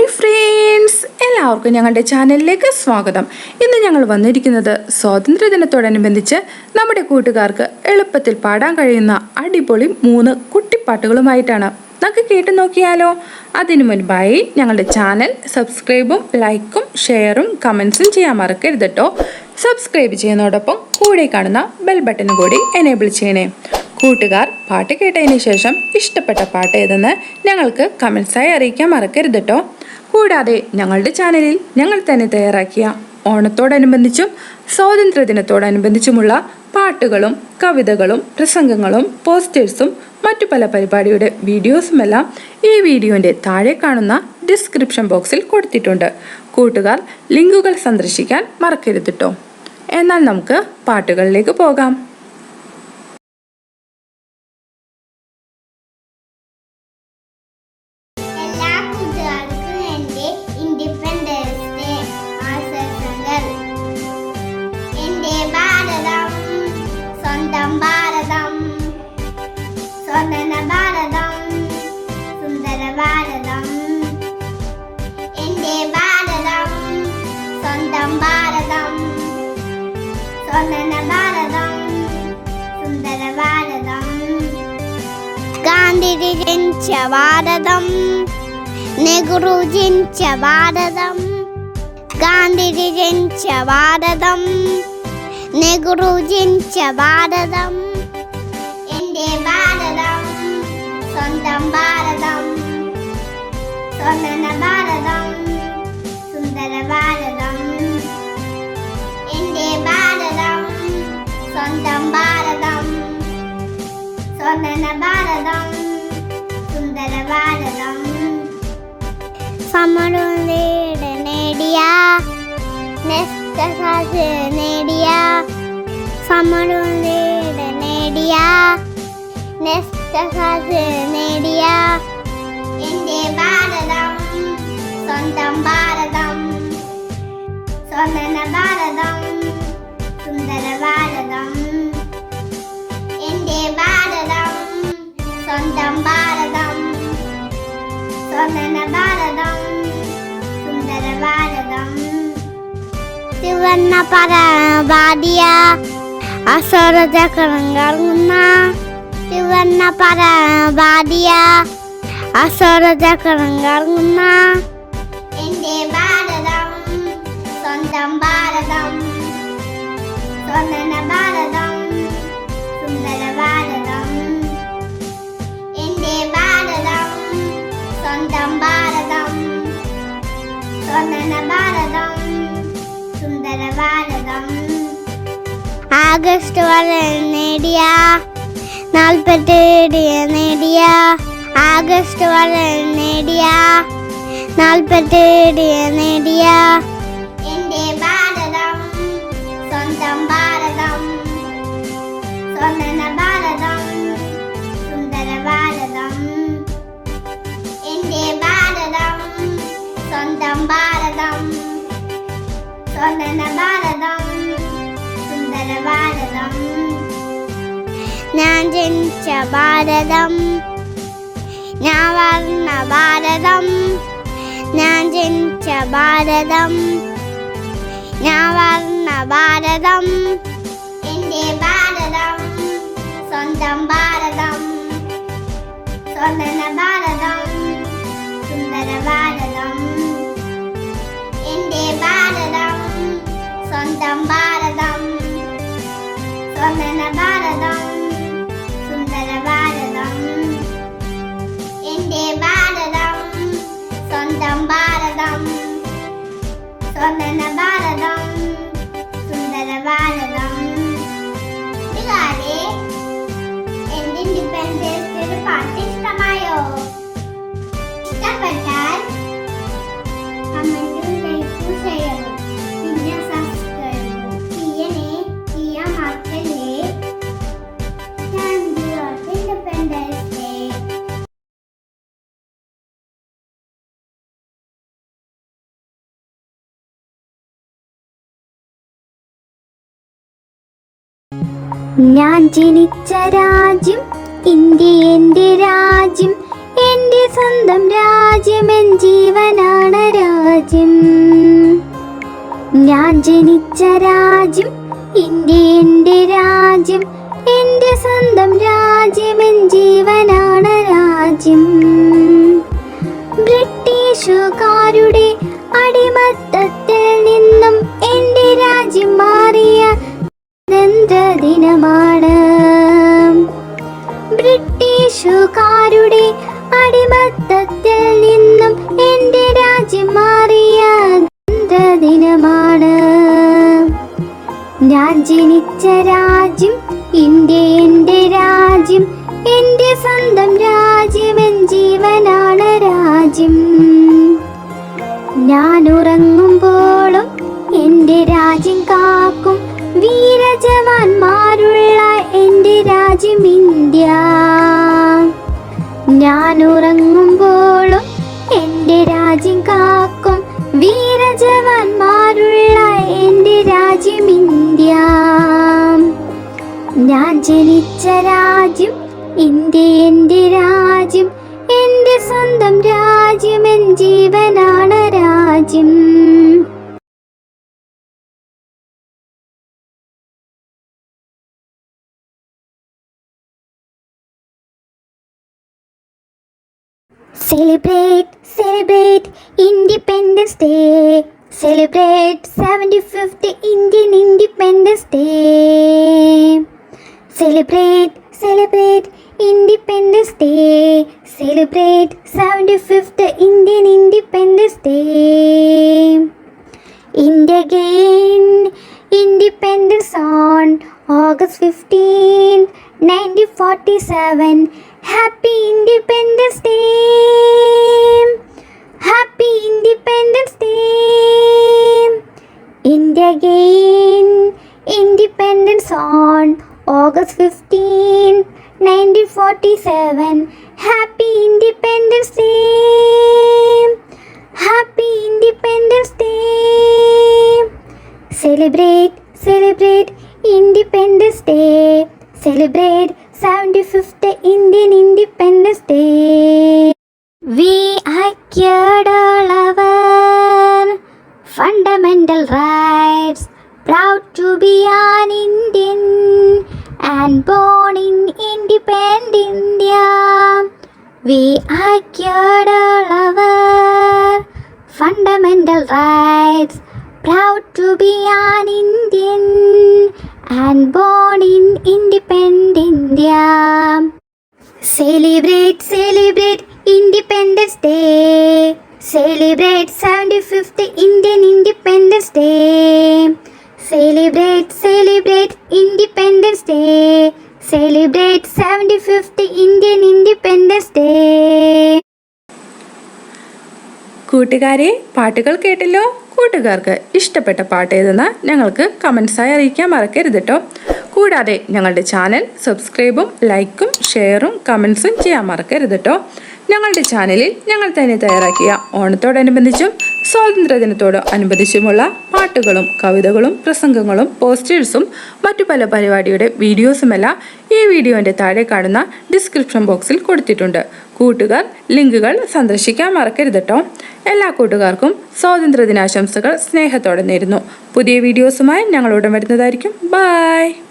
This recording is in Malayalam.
ഹായ് ഫ്രണ്ട്സ്, എല്ലാവർക്കും ഞങ്ങളുടെ ചാനലിലേക്ക് സ്വാഗതം. ഇന്ന് ഞങ്ങൾ വന്നിരിക്കുന്നത് സ്വാതന്ത്ര്യദിനത്തോടനുബന്ധിച്ച് നമ്മുടെ കൂട്ടുകാർക്ക് എളുപ്പത്തിൽ പാടാൻ കഴിയുന്ന അടിപൊളി 3 കുട്ടിപ്പാട്ടുകളുമായിട്ടാണ്. നമുക്ക് കേട്ടു നോക്കിയാലോ? അതിനു മുൻപായി ഞങ്ങളുടെ ചാനൽ സബ്സ്ക്രൈബും ലൈക്കും ഷെയറും കമൻസും ചെയ്യാൻ മറക്കരുത് കേട്ടോ. സബ്സ്ക്രൈബ് ചെയ്യുന്നതോടൊപ്പം കൂടെ കാണുന്ന ബെൽ ബട്ടൺ കൂടി എനേബിൾ ചെയ്യണേ. കൂട്ടുകാർ പാട്ട് കേട്ടതിന് ശേഷം ഇഷ്ടപ്പെട്ട പാട്ട് ഏതെന്ന് ഞങ്ങൾക്ക് കമൻസായി അറിയിക്കാൻ മറക്കരുത് കേട്ടോ. കൂടാതെ ഞങ്ങളുടെ ചാനലിൽ ഞങ്ങൾ തന്നെ തയ്യാറാക്കിയ ഓണത്തോടനുബന്ധിച്ചും സ്വാതന്ത്ര്യദിനത്തോടനുബന്ധിച്ചുമുള്ള പാട്ടുകളും കവിതകളും പ്രസംഗങ്ങളും പോസ്റ്റേഴ്സും മറ്റു പല പരിപാടിയുടെ വീഡിയോസുമെല്ലാം ഈ വീഡിയോൻ്റെ താഴെ കാണുന്ന ഡിസ്ക്രിപ്ഷൻ ബോക്സിൽ കൊടുത്തിട്ടുണ്ട്. കൂട്ടുകാർ ലിങ്കുകൾ സന്ദർശിക്കാൻ മറക്കരുത് കേട്ടോ. എന്നാൽ നമുക്ക് പാട്ടുകളിലേക്ക് പോകാം. ഗാന്ധിജി ജനിച്ച ഭാരതം, നെഹ്റു ജനിച്ച ഭാരതം. ഗാന്ധിജി ജനിച്ച ഭാരതം, നെഹ്റു ജനിച്ച ഭാരതം. എൻ്റെ ഭാരതം സ്വന്തം ഭാരതം, സ്വന്തന ഭാരതം, സുന്ദര ഭാരതം. എൻ്റെ ഭാരതം സ്വന്തം ഭാരതം, സ്വന്തന ഭാരതം, സുന്ദര ഭാരതം. സമരം നേടിയ നേടിയ സമരം നേടിയ നേടിയ. എൻ്റെ ഭാരതം സ്വന്തം ഭാരതം, സ്വന്തന ഭാരതം, സുന്ദര ഭാരതം. എൻ്റെ ഭാരതം സ്വന്തം ഭാരതം, സ്വന്തന ഭാരതം, സുന്ദര ഭാരതം. തിവന്ന പരവാദിയ അസ്വരചക്രം കറങ്ങുന്ന, തിവന്ന പരവാദിയ അസ്വരചക്രം കറങ്ങുന്ന. എൻ്റെ ഭാരതം സ്വന്തം ഭാരതം, സ്വന്തന ഭാരതം, സുന്ദര ഭാരതം. എൻ്റെ ഭാരതം സ്വന്തം ഭാരതം, സ്വന്തന ഭാരതം, സുന്ദര ഭാരതം. ആഗസ്റ്റ് വരെ നേടിയ 47 നേടിയ, ആഗസ്റ്റ് വരെ നേടിയ 47 നേടിയ. എൻ്റെ ഭാരതം സ്വന്തം ഭാരതം, സ്വന്തന ഭാരതം, സുന്ദര ഭാരതം. എൻ്റെ ഭാരതം സ്വന്തം ഭാരതം, സ്വന്തന ഭാരതം, സുന്ദര ഭാരതം. ഞാൻ ജനിച്ച ഭാരതം, ഞാൻ വളർന്ന ഭാരതം. ഞാൻ ജനിച്ച ഭാരതം, ഞാൻ വളർന്ന ഭാരതം. എൻ്റെ ഭാരതം സ്വന്തം ഭാരതം, സ്വന്തന ഭാരതം, സുന്ദര ഭാരതം. എൻ്റെ ഭാരതം സ്വന്തം ഭാരതം, സ്വന്തന ഭാരതം, സുന്ദര ഭാരതം. എൻ്റെ ഭാരതം സ്വന്തം ഭാരതം, സ്വന്തന ഭാരതം, സുന്ദര ഭാരതം. എൻ്റെ ഇൻഡിപെൻഡൻസ് ഡേ പാട്ട് ഇഷ്ടമായോ? ഇഷ്ടപ്പെട്ടാൽ കമന്റും ലൈക്കും ഷെയറും പിന്നെ സബ്സ്ക്രൈബും ചെയ്യാൻ മറക്കല്ലേ. Thank you. Independence day. ഞാൻ ജനിച്ച രാജ്യം ഇന്ത്യ എൻ്റെ രാജ്യം, എന്റെ സ്വന്തം രാജ്യം, എൻ ജീവനാണ് രാജ്യം. ഞാൻ ജനിച്ച രാജ്യം ഇന്ത്യ, എന്റെ രാജ്യം. എന്റെ സ്വന്തം രാജ്യം, എൻ ജീവനാണ് രാജ്യം. ബ്രിട്ടീഷുകാരുടെ അടിമത്തത്തിൽ നിന്നും എന്റെ രാജ്യം മാറിയ സ്വാതന്ത്ര്യ ദിനമാണ്. ബ്രിട്ടീഷുകാരുടെ അടിമത്തത്തിൽ നിന്നും എന്റെ രാജ്യം മാറിയ സ്വാതന്ത്ര്യ ദിനമാണ്. ഞാൻ ജനിച്ച രാജ്യം ഇന്ത്യ, എന്റെ രാജ്യം. എന്റെ സ്വന്തം രാജ്യം, എൻ ജീവനാണ് രാജ്യം. ഞാൻ ഉറങ്ങുമ്പോഴും എന്റെ രാജ്യം കാക്കും വീരജവാന്മാരുള്ള എന്റെ രാജ്യം ഇന്ത്യ. ഞാൻ ഉറങ്ങുമ്പോഴും എന്റെ രാജ്യം കാക്കും വീരജവാന്മാരുള്ള എന്റെ രാജ്യം ഇന്ത്യ. ഞാൻ ജനിച്ച രാജ്യം ഇന്ത്യ, എന്റെ രാജ്യം. എന്റെ സ്വന്തം രാജ്യം, എൻ ജീവനാണ് രാജ്യം. Celebrate, celebrate Independence Day. Celebrate 75th Indian Independence Day. Celebrate, celebrate Independence Day. Celebrate 75th Indian Independence Day. India gained independence on August 15, 1947. Happy Independence Day! Happy Independence Day! India gained independence on August 15, 1947. Happy Independence Day! Happy Independence Day! Celebrate, celebrate Independence Day. Celebrate 75th Indian Independence Day. We acquired all our fundamental rights. Proud to be an Indian and born in independent India. We acquired all our fundamental rights. Proud to be an Indian and born in independent India. Celebrate, celebrate Independence Day. Celebrate 75th Indian Independence Day. Celebrate, celebrate Independence Day. Celebrate 75th Indian Independence Day. കൂട്ടുകാരെ, പാട്ടുകൾ കേട്ടല്ലോ. കൂട്ടുകാർക്ക് ഇഷ്ടപ്പെട്ട പാട്ട് ഏതെന്ന് ഞങ്ങൾക്ക് കമൻസായി അറിയിക്കാൻ മറക്കരുത് കേട്ടോ. കൂടാതെ ഞങ്ങളുടെ ചാനൽ സബ്സ്ക്രൈബും ലൈക്കും ഷെയറും കമൻസും ചെയ്യാൻ മറക്കരുത് കേട്ടോ. ഞങ്ങളുടെ ചാനലിൽ ഞങ്ങൾ തന്നെ തയ്യാറാക്കിയ ഓണത്തോടനുബന്ധിച്ചും സ്വാതന്ത്ര്യദിനത്തോട് അനുബന്ധിച്ചുമുള്ള പാട്ടുകളും കവിതകളും പ്രസംഗങ്ങളും പോസ്റ്റേഴ്സും മറ്റു പല പരിപാടിയുടെ വീഡിയോസുമെല്ലാം ഈ വീഡിയോൻ്റെ താഴെ കാണുന്ന ഡിസ്ക്രിപ്ഷൻ ബോക്സിൽ കൊടുത്തിട്ടുണ്ട്. കൂട്ടുകാർ ലിങ്കുകൾ സന്ദർശിക്കാൻ മറക്കരുത് കേട്ടോ. എല്ലാ കൂട്ടുകാർക്കും സ്വാതന്ത്ര്യദിനാശംസകൾ സ്നേഹത്തോടെ നേരുന്നു. പുതിയ വീഡിയോസുമായി ഞങ്ങൾ ഉടൻ വരുന്നതായിരിക്കും. ബൈ.